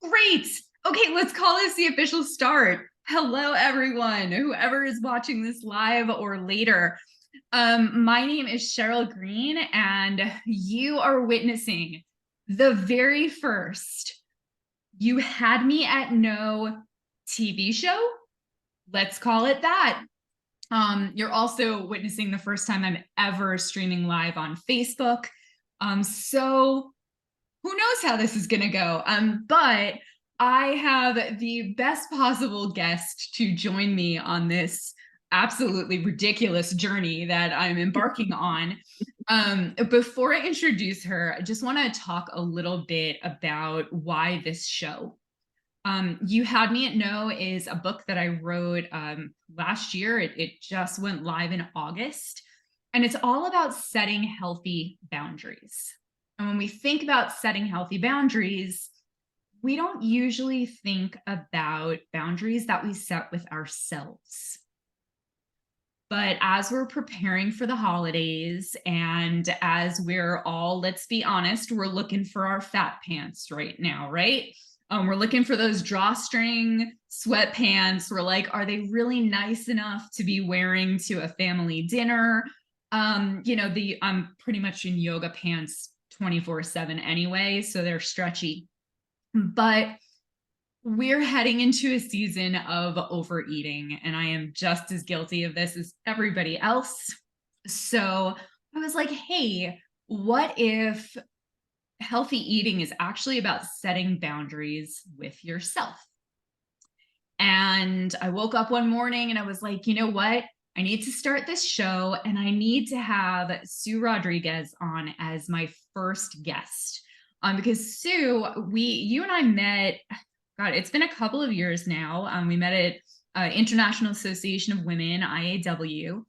Great. Okay, let's call this the official start. Hello, everyone, whoever is watching this live or later. My name is Sheryl Green, and you are witnessing the very first You Had Me at No TV show. Let's call it that. You're also witnessing the first time I'm ever streaming live on Facebook. So who knows how this is going to go? But I have the best possible guest to join me on this absolutely ridiculous journey that I'm embarking on. Before I introduce her, I just want to talk a little bit about why this show. You Had Me at No is a book that I wrote last year. It just went live in August, and it's all about setting healthy boundaries. And when we think about setting healthy boundaries, we don't usually think about boundaries that we set with ourselves. But as we're preparing for the holidays, and as we're all, let's be honest, we're looking for our fat pants right now, right? We're looking for those drawstring sweatpants. We're like, are they really nice enough to be wearing to a family dinner? I'm pretty much in yoga pants 24/7 anyway, so they're stretchy. But we're heading into a season of overeating, and I am just as guilty of this as everybody else. So I was like, hey, what if healthy eating is actually about setting boundaries with yourself? And I woke up one morning and I was like, you know what? I need to start this show, and I need to have Sue Rodrigues on as my first guest. Because Sue, you and I met, God, it's been a couple of years now. We met at International Association of Women, IAW,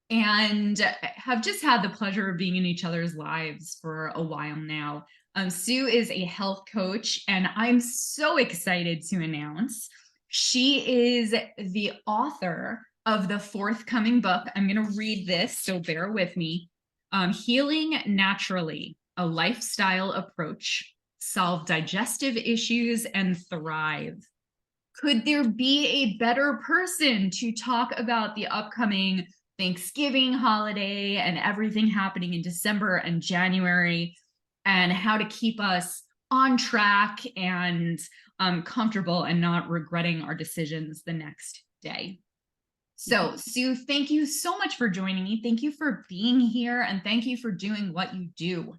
and have just had the pleasure of being in each other's lives for a while now. Sue is a health coach, and I'm so excited to announce she is the author of the forthcoming book. I'm going to read this, so bear with me. Healing Naturally, a Lifestyle Approach, Solve Digestive Issues and Thrive. Could there be a better person to talk about the upcoming Thanksgiving holiday and everything happening in December and January, and how to keep us on track and comfortable and not regretting our decisions the next day? So, Sue, thank you so much for joining me. Thank you for being here, and thank you for doing what you do.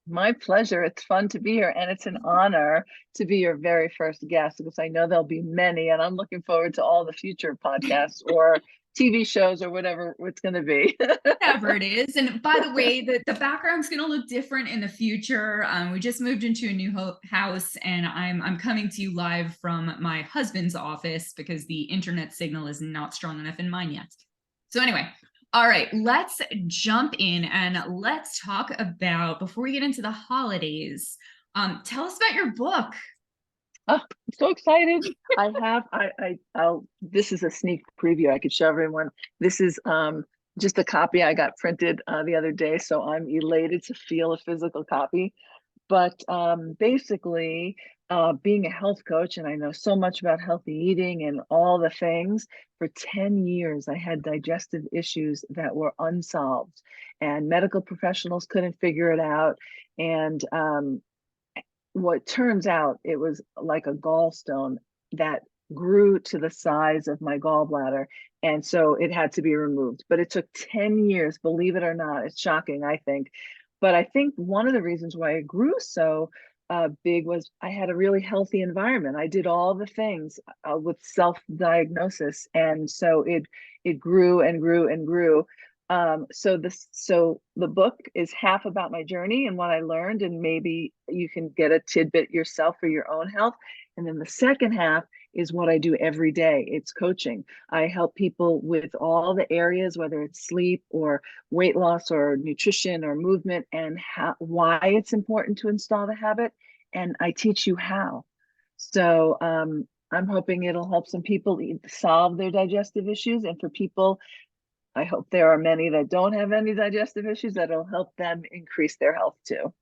My pleasure. It's fun to be here, and it's an honor to be your very first guest, because I know there'll be many, and I'm looking forward to all the future podcasts or TV shows or whatever it's going to be. Whatever it is. And by the way, the background's going to look different in the future. We just moved into a new house, and I'm coming to you live from my husband's office because the internet signal is not strong enough in mine yet. So anyway, all right, let's jump in and let's talk about, before we get into the holidays, tell us about your book. Oh, I'm so excited. This is a sneak preview. I could show everyone. This is just a copy I got printed the other day, so I'm elated to feel a physical copy. But basically, being a health coach, and I know so much about healthy eating and all the things, for 10 years, I had digestive issues that were unsolved, and medical professionals couldn't figure it out. And what turns out, it was like a gallstone that grew to the size of my gallbladder. And so it had to be removed. But it took 10 years, believe it or not. It's shocking, I think. But I think one of the reasons why it grew so big was I had a really healthy environment. I did all the things with self-diagnosis. And so it grew and grew and grew. So the book is half about my journey and what I learned, and maybe you can get a tidbit yourself for your own health. And then the second half is what I do every day. It's coaching. I help people with all the areas, whether it's sleep or weight loss or nutrition or movement, and why it's important to install the habit. And I teach you how. So I'm hoping it'll help some people solve their digestive issues. And for people, I hope there are many that don't have any digestive issues, that'll help them increase their health too.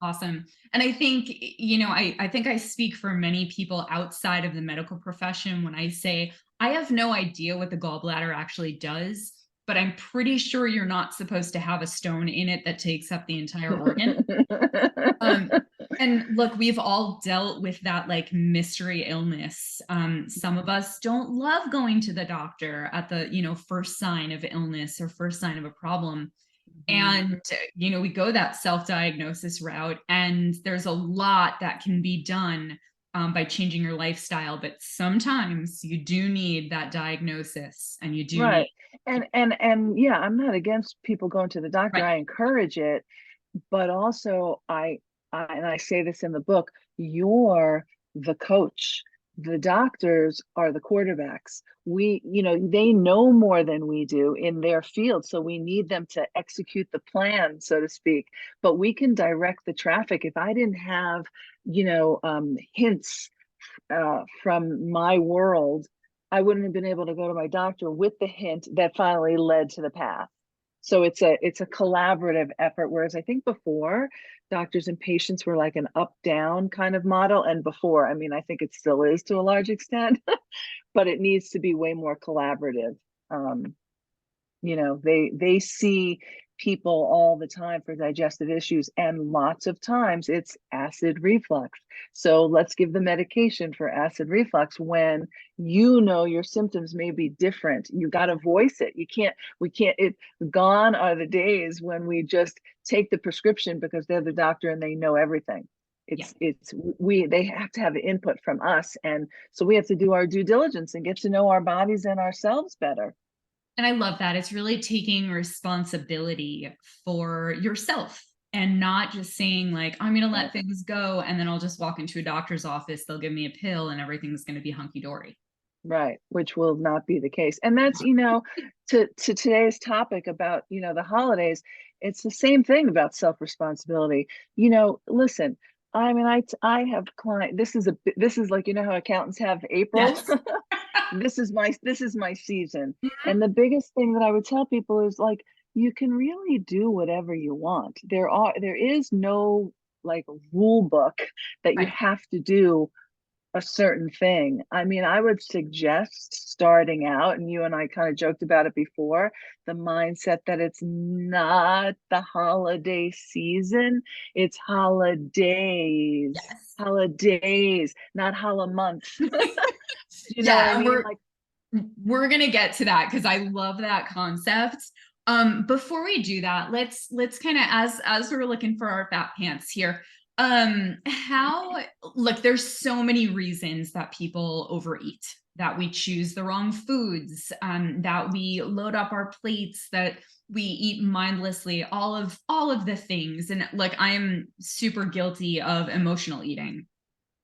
Awesome. And I think, I think I speak for many people outside of the medical profession when I say I have no idea what the gallbladder actually does, but I'm pretty sure you're not supposed to have a stone in it that takes up the entire organ. Um, and look, we've all dealt with that like mystery illness. Some of us don't love going to the doctor at the, first sign of illness or first sign of a problem. Mhm. And, we go that self-diagnosis route, and there's a lot that can be done by changing your lifestyle. But sometimes you do need that diagnosis and you do need, Right. And yeah, I'm not against people going to the doctor. right. I encourage it, but also I say this in the book, you're the coach. The doctors are the quarterbacks. They know more than we do in their field, so we need them to execute the plan, so to speak. But we can direct the traffic. If I didn't have, hints from my world, I wouldn't have been able to go to my doctor with the hint that finally led to the path. So it's a collaborative effort. Whereas I think before, doctors and patients were like an up-down kind of model. And before, I mean, I think it still is to a large extent, but it needs to be way more collaborative. Um, they see people all the time for digestive issues, and lots of times it's acid reflux. So let's give the medication for acid reflux when your symptoms may be different. You got to voice it. We can't. Gone are the days when we just take the prescription because they're the doctor and they know everything. Yeah. They have to have input from us, and so we have to do our due diligence and get to know our bodies and ourselves better. And I love that. It's really taking responsibility for yourself and not just saying, like, I'm going to let things go. And then I'll just walk into a doctor's office. They'll give me a pill and everything's going to be hunky dory. Right, which will not be the case. And that's, to today's topic about, the holidays, it's the same thing about self-responsibility. Listen, I mean, I have client, this is like, how accountants have April. Yes. This is my season. And the biggest thing that I would tell people is like, you can really do whatever you want. There is no like rule book that you Right. have to do a certain thing. I mean, I would suggest starting out, and you and I kind of joked about it before, the mindset that it's not the holiday season, it's Yes. holidays, not holimonths. You know what Yeah. I And mean? Like, we're gonna get to that because I love that concept. Before we do that, let's kind of, as we're looking for our fat pants here. How Look, there's so many reasons that people overeat, that we choose the wrong foods, that we load up our plates, that we eat mindlessly, all of the things. And like, I'm super guilty of emotional eating,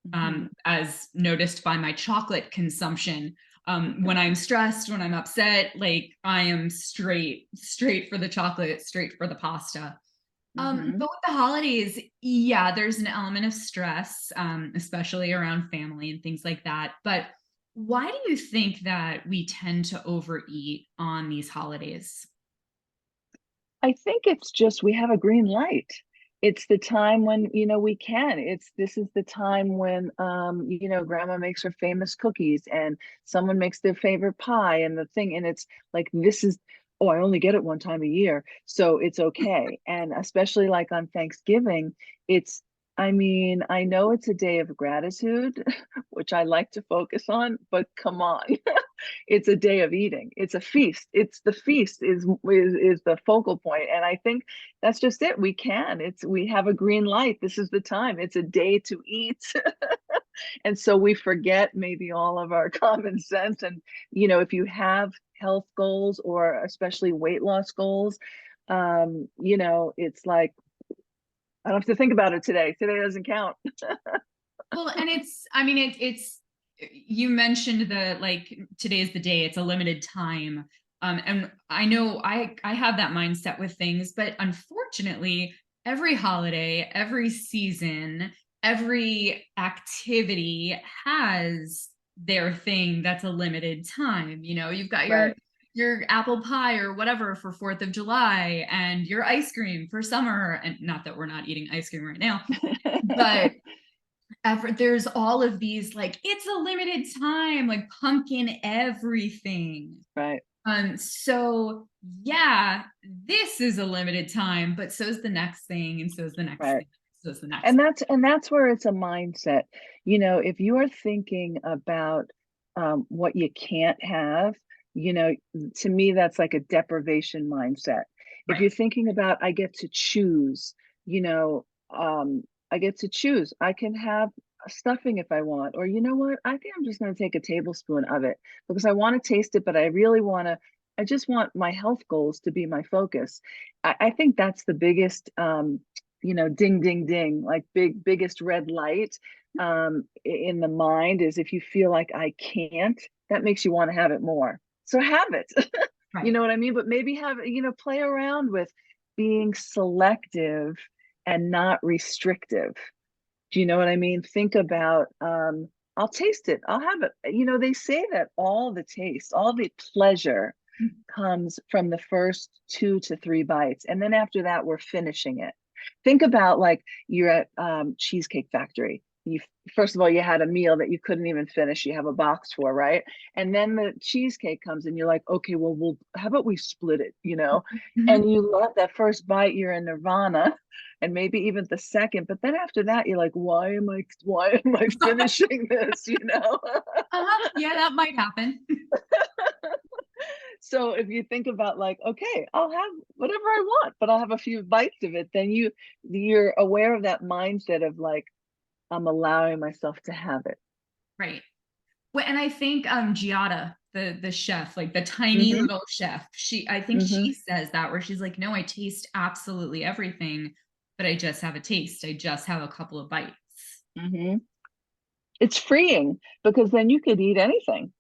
mhm. as noticed by my chocolate consumption. When I'm stressed, when I'm upset, like I am straight for the chocolate, straight for the pasta. Mhm. But with the holidays, yeah, there's an element of stress, especially around family and things like that. But why do you think that we tend to overeat on these holidays? I think it's just we have a green light. It's the time when, we can. This is the time when, grandma makes her famous cookies and someone makes their favorite pie and the thing. And it's like, oh, I only get it one time a year. So it's okay. And especially like on Thanksgiving, it's, I mean, I know it's a day of gratitude, which I like to focus on, but come on. It's a day of eating. It's a feast. It's the feast is the focal point. And I think that's just it. We have a green light. This is the time. It's a day to eat. And so we forget maybe all of our common sense. And if you have health goals or especially weight loss goals, it's like I don't have to think about it today. Today doesn't count. Well, and I mean, you mentioned the, like, today's the day, it's a limited time. And I know I have that mindset with things, but unfortunately, every holiday, every season, every activity has their thing that's a limited time. You've got your Right. your apple pie or whatever for 4th of July and your ice cream for summer. And not that we're not eating ice cream right now, but there's all of these, like, it's a limited time, like pumpkin everything. Right. So yeah, this is a limited time, but so is the next thing, and so is the next Right. thing, so is the next And thing. that's where it's a mindset. You know, if you are thinking about what you can't have, you know, to me that's like a deprivation mindset. If Right. you're thinking about I get to choose, you know, I get to choose. I can have stuffing if I want, or you know what? I think I'm just going to take a tablespoon of it because I want to taste it, but I really want to. I just want my health goals to be my focus. I think that's the biggest you know, ding, ding, ding, like biggest red light in the mind is if you feel like I can't, that makes you want to have it more. So have it. You Right. know what I mean? But maybe have, you know, play around with being selective and not restrictive. Do you know what I mean? Think about, I'll taste it. I'll have it. You know, they say that all the taste, all the pleasure comes from the first 2 to 3 bites. And then after that, we're finishing it. Think about like you're at Cheesecake Factory. You first of all, you had a meal that you couldn't even finish. You have a box for, right? And then the cheesecake comes and you're like, okay, well, how about we split it, you know? Mhm. And you love that first bite, you're in nirvana, and maybe even the second. But then after that, you're like, why am I finishing this, you know? Yeah, that might happen. So if you think about like, okay, I'll have whatever I want, but I'll have a few bites of it, then you're aware of that mindset of like, I'm allowing myself to have it. Right. Well, and I think Giada, the chef, like the tiny Mm-hmm. little chef, I think Mm-hmm. she says that, where she's like, no, I taste absolutely everything, but I just have a taste. I just have a couple of bites. Mm-hmm. It's freeing because then you could eat anything.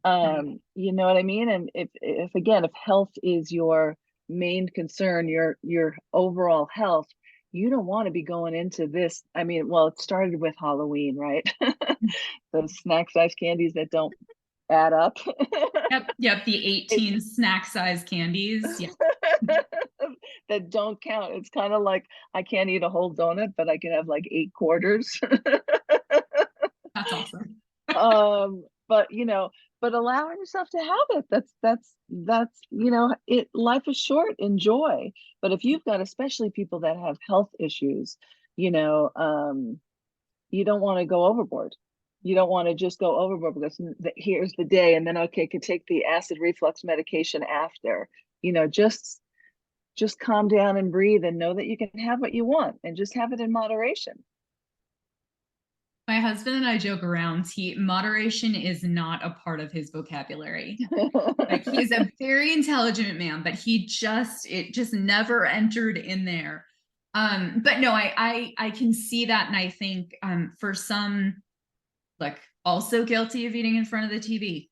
Right. You know what I mean? And if again, if health is your main concern, your overall health, you don't want to be going into this. I mean, well, it started with Halloween, right? Those snack size candies that don't add up. Yep. Yep. The It, 18 snack size candies. Yeah. that don't count. It's kind of like I can't eat a whole donut, but I can have like 8 quarters. That's awesome. But you know, but allowing yourself to have it, that's you know, it life is short, enjoy. But if you've got especially people that have health issues, you know, you don't want to go overboard. You don't want to just go overboard because here's the day and then okay, could take the acid reflux medication after. You know, just calm down and breathe and know that you can have what you want and just have it in moderation. My husband and I joke around. Moderation is not a part of his vocabulary. Like, he's a very intelligent man, but it just never entered in there. But no, I can see that, and I think for some, like, also guilty of eating in front of the TV.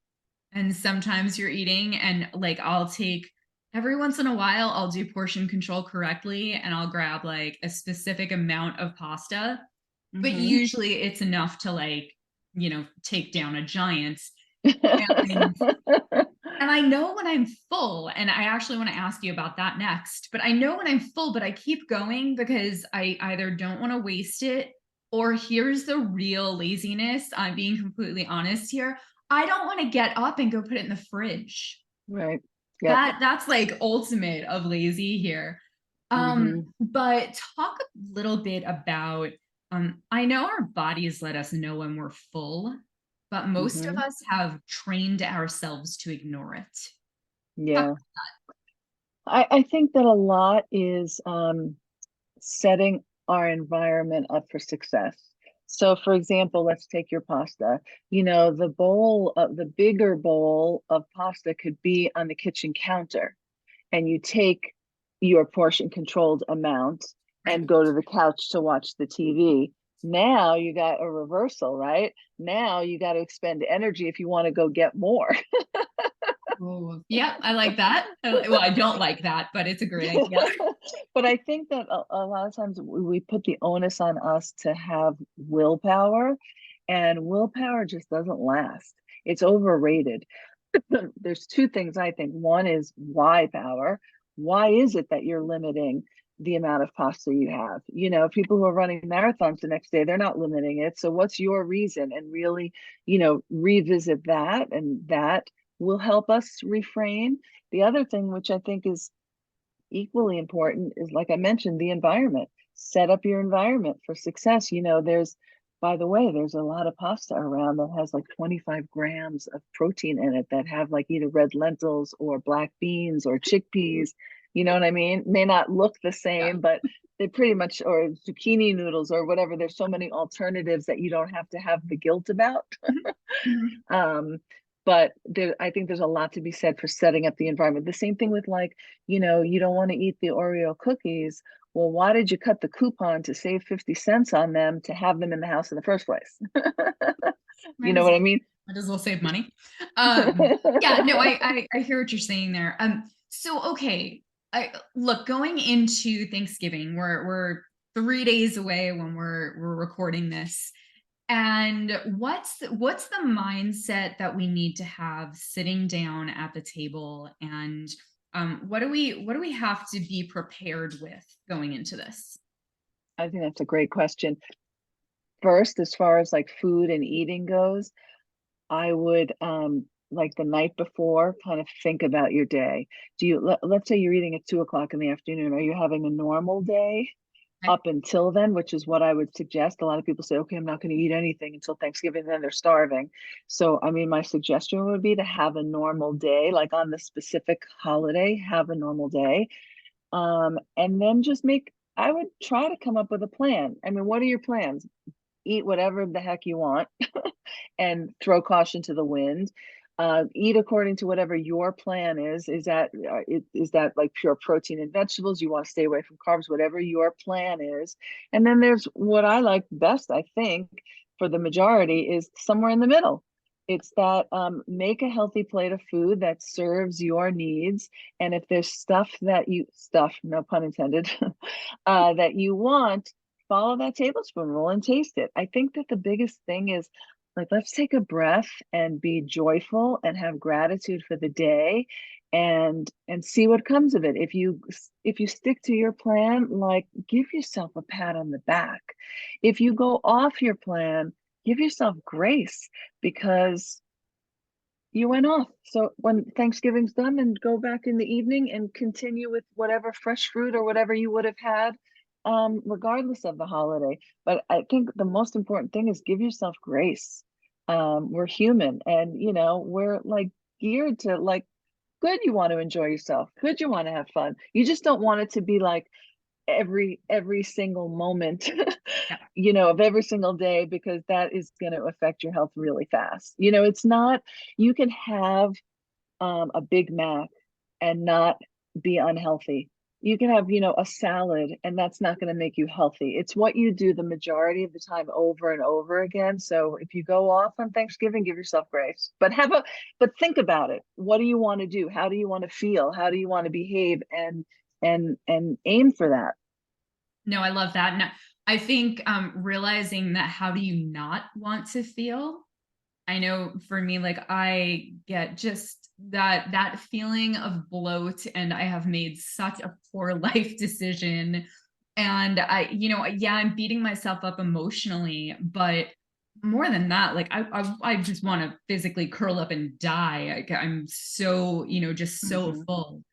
And sometimes you're eating, and like, I'll take, every once in a while I'll do portion control correctly, and I'll grab like a specific amount of pasta, but Hmm. usually it's enough to, like, take down a giant. And and I know when I'm full, and I actually want to ask you about that next, but I know when I'm full, but I keep going because I either don't want to waste it, or here's the real laziness. I'm being completely honest here. I don't want to get up and go put it in the fridge. Right. Yep. That's like ultimate of lazy here. Hmm. But talk a little bit about, I know our bodies let us know when we're full, but most of Hmm. us have trained ourselves to ignore it. Talk- Yeah. I think that a lot is setting our environment up for success. So, for example, let's take your pasta. You know, the bigger bowl of pasta could be on the kitchen counter, and you take your portion controlled amount Right. and go to the couch to watch the TV. Now you got a reversal, right? Now you got to expend energy if you want to go get more. Oh, yeah, I like that. Well, I don't like that, but it's a great idea. But I think that a lot of times we put the onus on us to have willpower, and willpower just doesn't last. It's overrated. there's two things I think. One is why power. Why is it that you're limiting the amount of pasta you have? You know, people who are running marathons the next day, they're not limiting it. So what's your reason? And really, revisit that, and that will help us refrain. The other thing, which I think is equally important, is, like I mentioned, the environment. Set up your environment for success. By the way, there's a lot of pasta around that has like 25 grams of protein in it, that have like either red lentils or black beans or chickpeas. You know what I mean? May not look the Yeah. same, but they pretty much, or zucchini noodles or whatever. There's so many alternatives that you don't have to have the guilt about. Mhm. um, but I think there's a lot to be said for setting up the environment. The same thing with, like, you don't want to eat the Oreo cookies. Well, why did you cut the coupon to save 50 cents on them to have them in the house in the first place? You Might know as what I well, mean? might as well save money. Yeah, no, I hear what you're saying there. So okay, I look, going into Thanksgiving, we're 3 days away when we're recording this. And what's the mindset that we need to have sitting down at the table, and what do we have to be prepared with going into this? I think that's a great question. First, as far as like food and eating goes, I would, like, the night before, kind of think about your day. Let's say you're eating at 2 o'clock in the afternoon. Are you having a normal day Okay. up until then? Which is what I would suggest. A lot of people say, okay, I'm not going to eat anything until Thanksgiving, then they're starving. So, I mean, my suggestion would be to have a normal day, like on the specific holiday, have a normal day. And then I would try to come up with a plan. I mean, what are your plans? Eat whatever the heck you want and throw caution to the wind. Eat according to whatever your plan is. Is that like pure protein and vegetables? You want to stay away from carbs, whatever your plan is. And then there's what I like best, I think, for the majority, is somewhere in the middle. It's that, make a healthy plate of food that serves your needs. And if there's stuff, no pun intended, that you want, follow that tablespoon rule and taste it. I think that the biggest thing is, like, let's take a breath and be joyful and have gratitude for the day, and see what comes of it. If you stick to your plan, like, give yourself a pat on the back. If you go off your plan, give yourself grace, because you went off. So when Thanksgiving's done, and go back in the evening and continue with whatever fresh fruit or whatever you would have had, regardless of the holiday. But I think the most important thing is give yourself grace. We're human, and we're like geared to, like, good, you want to enjoy yourself. Good, you want to have fun. You just don't want it to be like every single moment Yeah. of every single day, because that is going to affect your health really fast. It's not, you can have a Big Mac and not be unhealthy. You can have, a salad, and that's not going to make you healthy. It's what you do the majority of the time over and over again. So if you go off on Thanksgiving, give yourself grace. But think about it. What do you want to do? How do you want to feel? How do you want to behave? And aim for that. No, I love that. And I think realizing that, how do you not want to feel? I know for me, like, I get just that feeling of bloat, and I have made such a poor life decision. And yeah, I'm beating myself up emotionally, but more than that, like, I just want to physically curl up and die. I'm so, just so Mhm. full.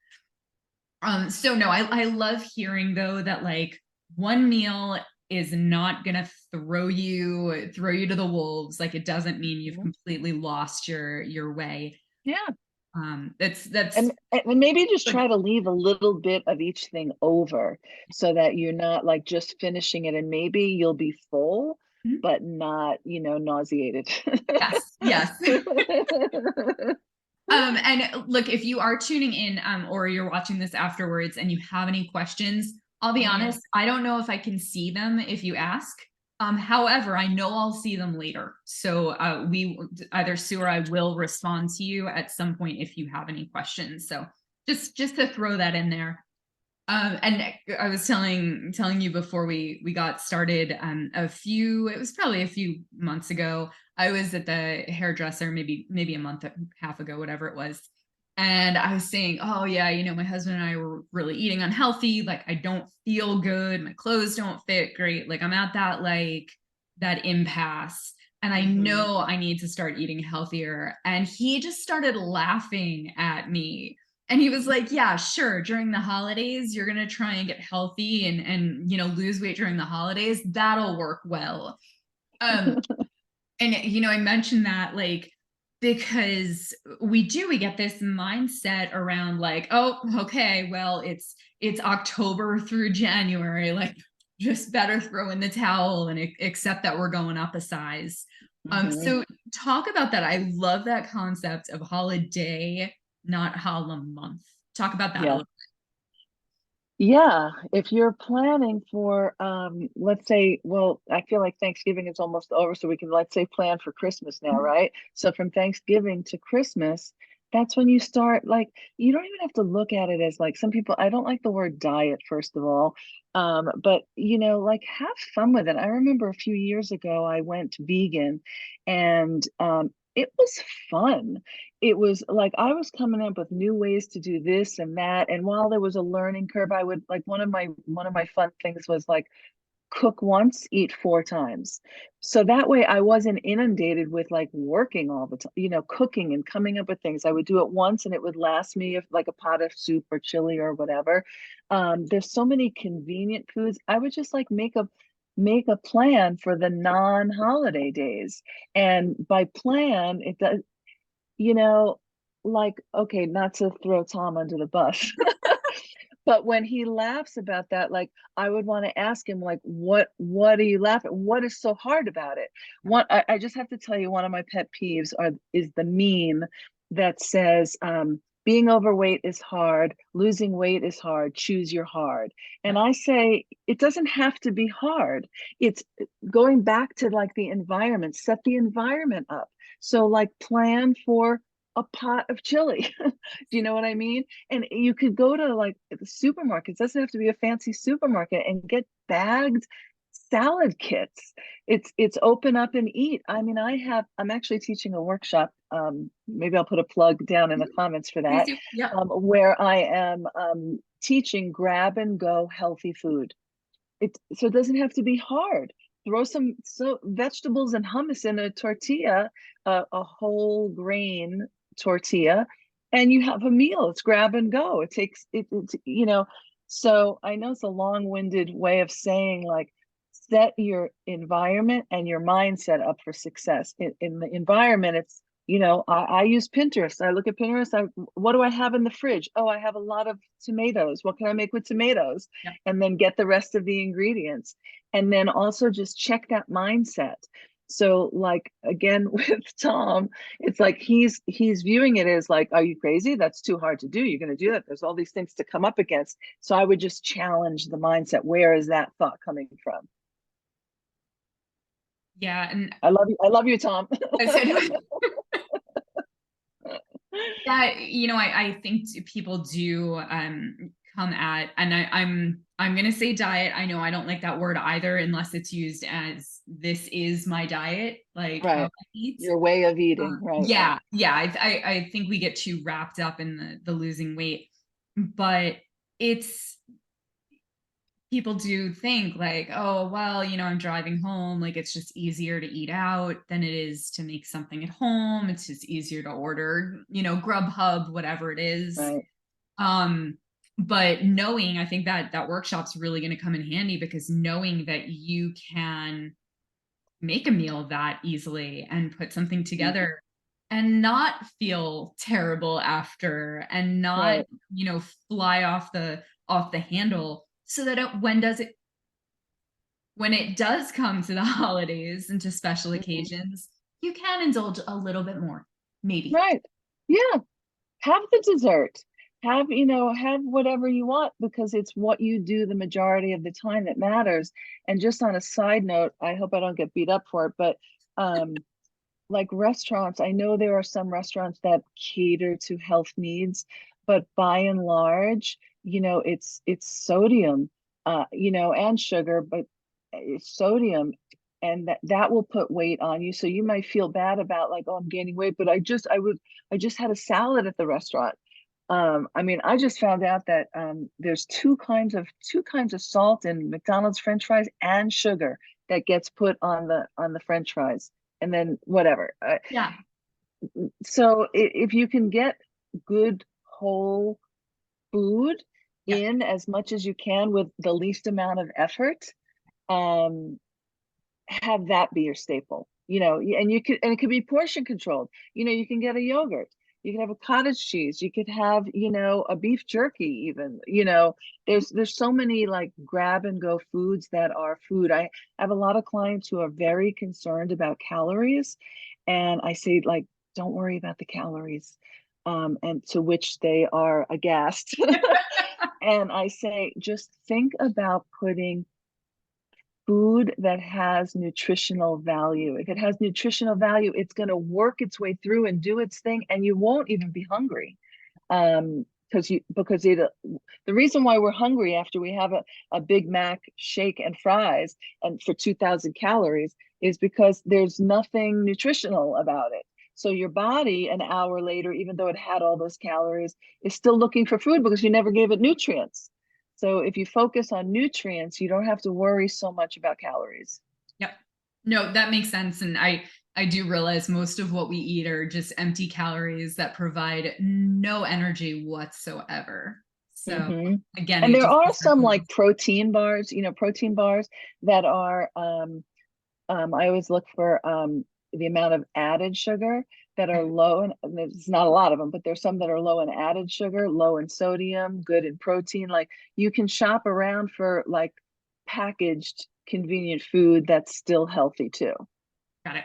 So no, I love hearing though that, like, one meal is not gonna throw you to the wolves. Like, it doesn't mean you've Mhm. completely lost your way. Yeah. That's And maybe just good. try to leave a little bit of each thing over, so that you're not like just finishing it, and maybe you'll be full, Mhm. but not, nauseated. Yes, yes. And look, if you are tuning in, or you're watching this afterwards and you have any questions, I'll be Oh yeah. honest, I don't know if I can see them if you ask. However, I know I'll see them later. So either Sue or I will respond to you at some point if you have any questions. So just to throw that in there. And I was telling you before we got started, it was probably a few months ago. I was at the hairdresser, maybe a month and a half ago, whatever it was. And I was saying, oh yeah, my husband and I were really eating unhealthy. Like I don't feel good. My clothes don't fit great. Like I'm at that impasse. And I Mhm. know I need to start eating healthier. And he just started laughing at me, and he was like, yeah, sure, during the holidays you're going to try and get healthy and lose weight during the holidays. That'll work well. um and I mentioned that, like, because we get this mindset around, like, oh, okay, well, it's October through January, like, just better throw in the towel and accept that we're going up a size. Mhm. So talk about that. I love that concept of holiday, not holimonth. Talk about that a Yeah. little. Yeah, if you're planning for, let's say, well, I feel like Thanksgiving is almost over, so we can, let's say, plan for Christmas now, right? So from Thanksgiving to Christmas, that's when you start, like, you don't even have to look at it as like some people, I don't like the word diet, first of all. But like have fun with it. I remember a few years ago, I went vegan and it was fun. It was like I was coming up with new ways to do this and that. And while there was a learning curve, I would like one of my fun things was like cook once, eat four times. So that way I wasn't inundated with like working all the time, cooking and coming up with things. I would do it once and it would last me if like a pot of soup or chili or whatever. There's so many convenient foods. I would just like make a plan for the non-holiday days. And by plan, it does, you know, like, okay, not to throw Tom under the bus, but when he laughs about that, like, I would want to ask him, like, what are you laughing? What is so hard about it? I just have to tell you, one of my pet peeves is the meme that says, being overweight is hard, losing weight is hard, choose your hard. And Yeah. I say, it doesn't have to be hard. It's going back to like the environment, set the environment up. So like plan for a pot of chili. Do you know what I mean? And you could go to like the supermarkets, it doesn't have to be a fancy supermarket, and get bagged salad kits. It's open up and eat. I mean, I'm actually teaching a workshop. Maybe I'll put a plug down in the comments for Please that, do. Yeah. where I am teaching grab and go healthy food. So it doesn't have to be hard. Throw some vegetables and hummus in a tortilla, a whole grain tortilla, and you have a meal. It's grab and go. It takes it's. So I know it's a long-winded way of saying like set your environment and your mindset up for success. In the environment, it's I use Pinterest. I look at Pinterest. What do I have in the fridge? Oh, I have a lot of tomatoes. What can I make with tomatoes? Yeah. And then get the rest of the ingredients. And then also just check that mindset. So like again with Tom, it's like he's viewing it as like, are you crazy? That's too hard to do. You're going to do that. There's all these things to come up against. So I would just challenge the mindset. Where is that thought coming from? Yeah. And I love you. I love you, Tom. I said, that, I think people do come at, and I'm gonna say diet. I know I don't like that word either unless it's used as this is my diet, like how Right. I eat. Your way of eating. Right. Yeah, yeah. I think we get too wrapped up in the losing weight, but it's people do think like, oh, well, I'm driving home, like it's just easier to eat out than it is to make something at home. It's just easier to order, Grubhub, whatever it is. Right. um but knowing, I think that workshop's really going to come in handy, because knowing that you can make a meal that easily and put something Mhm. together and not feel terrible after, and not Right. fly off the handle, so that when it does come to the holidays and to special Mhm. occasions, you can indulge a little bit more, maybe. Right. Yeah. Have the dessert. Have whatever you want because it's what you do the majority of the time that matters. And just on a side note, I hope I don't get beat up for it, but um, like restaurants, I know there are some restaurants that cater to health needs, but by and large, it's sodium, and sugar, but it's sodium, and that will put weight on you. So you might feel bad about like, oh, I'm gaining weight, but I just had a salad at the restaurant. I mean, I just found out that there's two kinds of salt in McDonald's French fries and sugar that gets put on the French fries, and then whatever. Yeah. So if you can get good whole food Yeah. in as much as you can with the least amount of effort, um, have that be your staple, and and it could be portion controlled. You can get a yogurt, you can have a cottage cheese, you could have, a beef jerky even, there's so many like grab and go foods that are food. I have a lot of clients who are very concerned about calories, and I say, like, don't worry about the calories. And to which they are aghast. And I say, just think about putting food that has nutritional value. If it has nutritional value, it's going to work its way through and do its thing, and you won't even be hungry. Because the reason why we're hungry after we have a Big Mac shake and fries and for 2,000 calories is because there's nothing nutritional about it. So your body an hour later, even though it had all those calories, is still looking for food because you never gave it nutrients. So if you focus on nutrients, you don't have to worry so much about calories. Yep. No, that makes sense. And I do realize most of what we eat are just empty calories that provide no energy whatsoever. So Mm-hmm. again, And it there just are goes back some to like protein bars that are, I always look for the amount of added sugar that are low, and there's not a lot of them, but there's some that are low in added sugar, low in sodium, good in protein. Like, you can shop around for like packaged convenient food that's still healthy too. got it.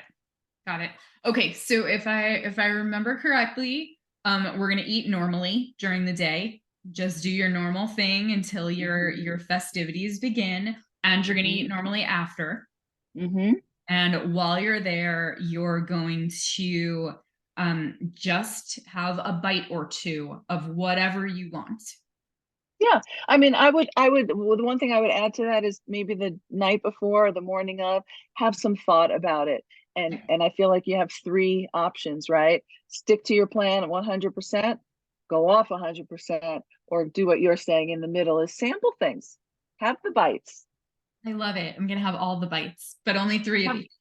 Got it. Okay, so if I remember correctly, we're gonna eat normally during the day. Just do your normal thing until your festivities begin, and you're gonna eat normally after. Mm-hmm. And while you're there, you're going to just have a bite or two of whatever you want. Yeah, I mean, well, the one thing I would add to that is maybe the night before or the morning of, have some thought about it. And I feel like you have three options, right? Stick to your plan at 100%, go off 100%, or do what you're saying in the middle is sample things. Have the bites. I love it. I'm gonna have all the bites, but only three of Have- each.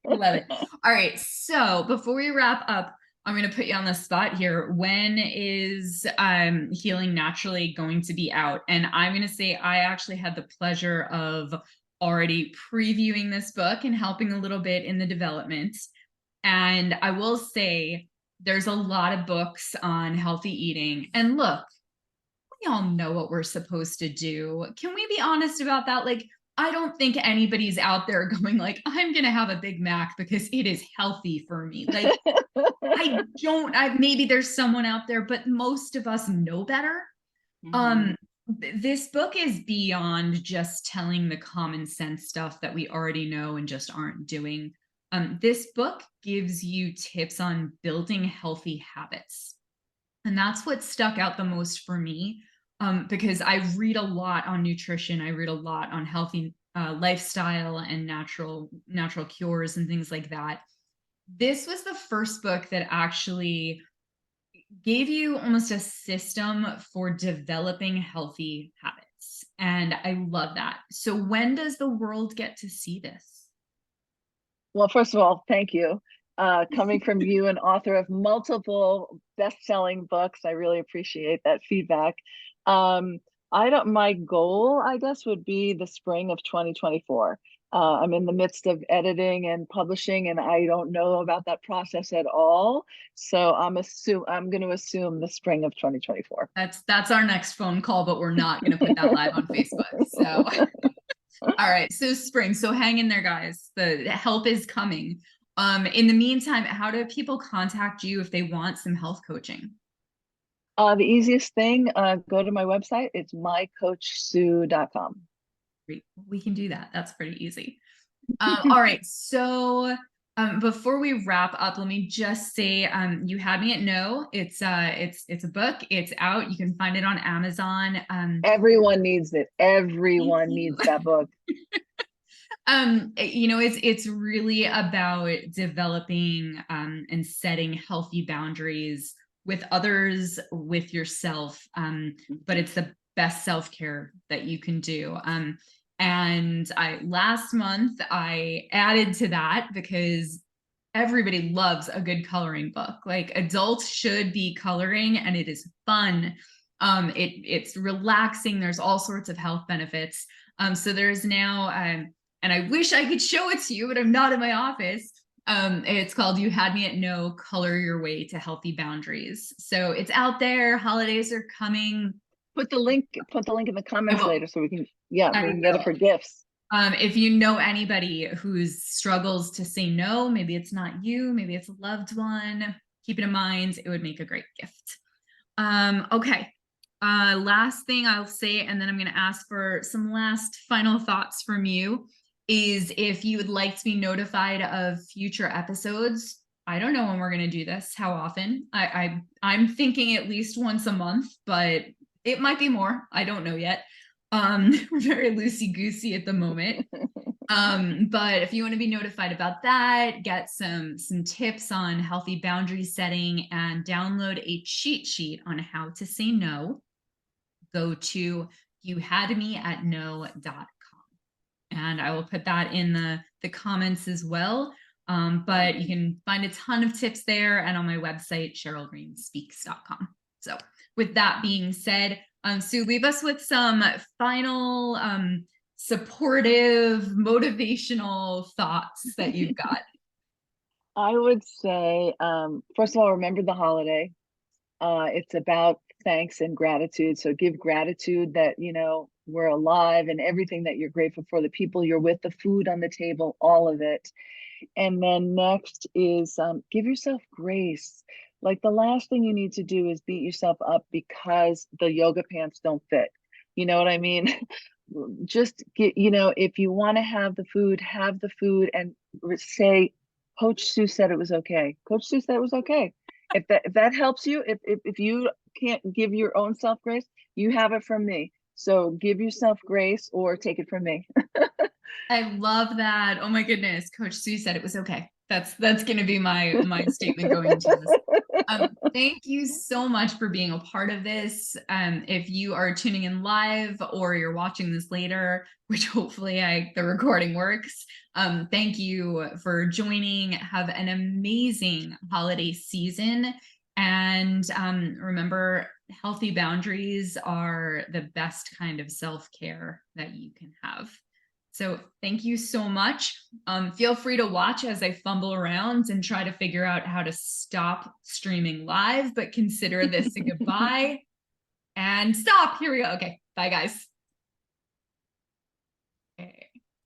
Love it. All right. So before we wrap up, I'm going to put you on the spot here. When is Healing Naturally going to be out? And I'm going to say I actually had the pleasure of already previewing this book and helping a little bit in the development. And I will say there's a lot of books on healthy eating. And look, we all know what we're supposed to do. Can we be honest about that? Like, I don't think anybody's out there going like, I'm gonna have a Big Mac because it is healthy for me. Like, maybe there's someone out there, but most of us know better. Mhm. Um, this book is beyond just telling the common sense stuff that we already know and just aren't doing. This book gives you tips on building healthy habits. And that's what stuck out the most for me, because I read a lot on nutrition. I read a lot on healthy lifestyle and natural cures and things like that. This was the first book that actually gave you almost a system for developing healthy habits. And I love that. So when does the world get to see this? Well, first of all, thank you. Coming from you, an author of multiple best-selling books, I really appreciate that feedback. Um, my goal, I guess, would be the spring of 2024. I'm in the midst of editing and publishing, and I don't know about that process at all. So I'm going to assume the spring of 2024. That's our next phone call, but we're not going to put that live on Facebook. So all right, so spring. So hang in there, guys. The help is coming. In the meantime, how do people contact you if they want some health coaching? The easiest thing, go to my website. It's mycoachsue.com. We can do that. That's pretty easy. All right. So Before we wrap up, let me just say, You Had Me at No. It's a book. It's out. You can find it on Amazon. Everyone needs it. Thank Everyone you. needs that book. It's really about developing and setting healthy boundaries with others, with yourself. But it's the best self-care that you can do. And I last month I added to that because everybody loves a good coloring book. Like adults should be coloring, and it is fun. It's relaxing. There's all sorts of health benefits. So there's now, and I wish I could show it to you, but I'm not in my office. It's called You Had Me at No, Color Your Way to Healthy Boundaries. So it's out there. Holidays are coming. Put the link in the I comments will. later so we can, yeah, I we can get it will. for gifts. If you know anybody who struggles to say no, maybe it's not you, maybe it's a loved one, keep it in mind. It would make a great gift. Okay. Last thing I'll say, and then I'm going to ask for some last final thoughts from you, is if you would like to be notified of future episodes. I don't know when we're going to do this, how often. I'm thinking at least once a month, but it might be more. I don't know yet. We're very loosey-goosey at the moment. But if you want to be notified about that, get some tips on healthy boundary setting and download a cheat sheet on how to say no, go to youhadmeatno.com. And I will put that in the comments as well. But you can find a ton of tips there and on my website, SherylGreenSpeaks.com. So with that being said, Sue, leave us with some final supportive, motivational thoughts that you've got. I would say, first of all, remember the holiday. It's about thanks and gratitude. So give gratitude that, we're alive and everything that you're grateful for, the people you're with, the food on the table, all of it. And then next is give yourself grace. Like the last thing you need to do is beat yourself up because the yoga pants don't fit. You know what I mean? Just get, if you want to have the food and say, Coach Sue said it was okay. Coach Sue said it was okay. If that helps you, if you can't give your own self grace, you have it from me. So give yourself grace or take it from me. I love that. Oh my goodness. Coach Sue said it was okay. That's going to be my statement going into this. Thank you so much for being a part of this. If you are tuning in live or you're watching this later, which hopefully the recording works, thank you for joining. Have an amazing holiday season. And remember, healthy boundaries are the best kind of self-care that you can have. So thank you so much. Feel free to watch as I fumble around and try to figure out how to stop streaming live, but consider this a goodbye and stop. Here we go. Okay. Bye, guys.